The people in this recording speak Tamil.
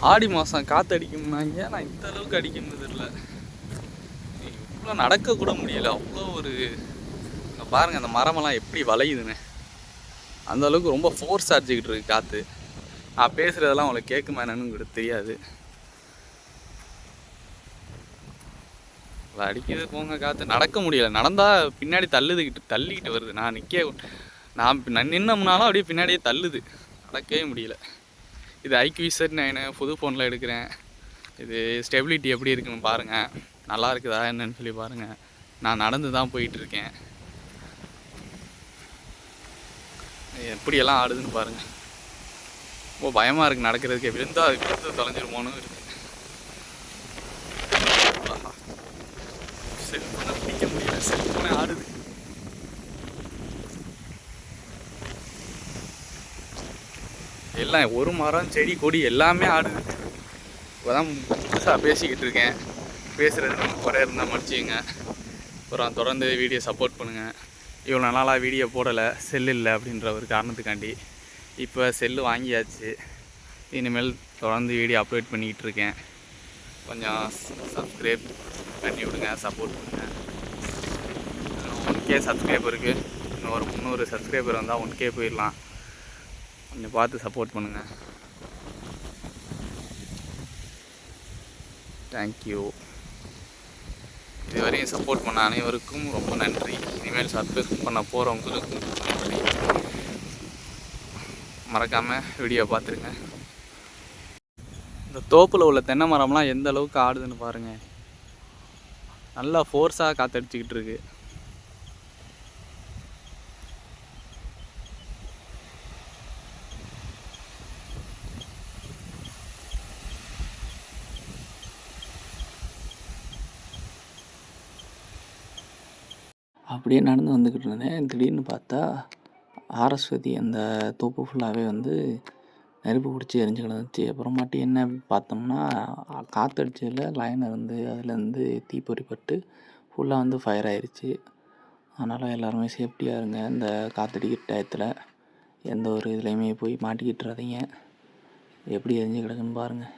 ஆடி மாதம் காற்று அடிக்கும்னாங்க, நான் இந்த அளவுக்கு அடிக்கும்னு தெரியல. இவ்வளோ நடக்கக்கூட முடியல. அவ்வளோ ஒரு பாருங்கள் அந்த மரமெல்லாம் எப்படி வளையுதுன்னு. அந்த அளவுக்கு ரொம்ப ஃபோர்ஸ் அடிச்சுக்கிட்டு இருக்கு காற்று. நான் பேசுகிறதெல்லாம் உங்களுக்கு கேட்குமா என்னன்னு கூட தெரியாது. அடிக்கிறது போங்க காற்று. நடக்க முடியலை. நடந்தால் பின்னாடி தள்ளிக்கிட்டு வருது. நான் நின்னோம்னாலும் அப்படியே பின்னாடியே தள்ளுது. நடக்கவே முடியல. இது IQ7 புது ஃபோனில் எடுக்கிறேன். இது ஸ்டெபிலிட்டி எப்படி இருக்குன்னு பாருங்கள். நல்லா இருக்குதா என்னன்னு சொல்லி பாருங்கள். நான் நடந்து தான் போயிட்டுருக்கேன். எப்படியெல்லாம் ஆடுதுன்னு பாருங்கள். ரொம்ப பயமாக இருக்குது நடக்கிறதுக்கு. விழுந்து தொலைஞ்சிருமோன்னு இருக்குது. செல்ஃபோனை பிடிக்க முடியல. செல்ஃபோனே ஆடுது. எல்லாம் ஒரு மரம் செடி கொடி எல்லாமே ஆடுது. இப்போ தான் புதுசாக பேசிக்கிட்டு இருக்கேன். பேசுகிறது குறை இருந்தால் மன்னிச்சிங்க. அப்புறம் தொடர்ந்து வீடியோ சப்போர்ட் பண்ணுங்கள். இவ்வளோ நாளாக வீடியோ போடலை, செல்லு இல்லை அப்படின்ற ஒரு காரணத்துக்காண்டி. இப்போ செல்லு வாங்கியாச்சு. இனிமேல் தொடர்ந்து வீடியோ அப்லோட் பண்ணிக்கிட்டு இருக்கேன். கொஞ்சம் சப்ஸ்கிரைப் பண்ணி விடுங்க, சப்போர்ட் பண்ணுங்கள். 1K சப்ஸ்கிரைபருக்கு இன்னும் ஒரு 300 சப்ஸ்கிரைபர் வந்தால் 1K போயிடலாம். கொஞ்சம் பார்த்து சப்போர்ட் பண்ணுங்கள். தேங்க்யூ. இதுவரையும் சப்போர்ட் பண்ண அனைவருக்கும் ரொம்ப நன்றி. இனிமேல் சப்ஸ்கிரைப் பண்ண போகிறவங்களுக்கும் நன்றி. மறக்காமல் வீடியோ பார்த்துருங்க. இந்த தோப்பில் உள்ள தென்னை மரம்லாம் எந்த அளவுக்கு ஆடுதுன்னு பாருங்கள். நல்லா ஃபோர்ஸாக காற்றடிச்சிக்கிட்டு இருக்கு. அப்படியே நடந்து வந்துக்கிட்டு இருந்தேன். திடீர்னு பார்த்தா ஆரஸ்வதி அந்த தோப்பு ஃபுல்லாகவே வந்து நெருப்பு பிடிச்சி எரிஞ்சு கிடந்துச்சு. அப்புறமாட்டி என்ன பார்த்தோம்னா, காற்றடிச்சதில் லைன் இருந்து அதுலேருந்து தீப்பொறி பட்டு ஃபுல்லாக வந்து ஃபயர் ஆயிடுச்சு. அதனால் எல்லாருமே சேஃப்டியாக இருங்க. இந்த காற்றடிக்கிற டயத்தில் எந்த ஒரு இதுலேயுமே போய் மாட்டிக்கிட்டுறாதீங்க. எப்படி எரிஞ்சு கிடக்குன்னு பாருங்கள்.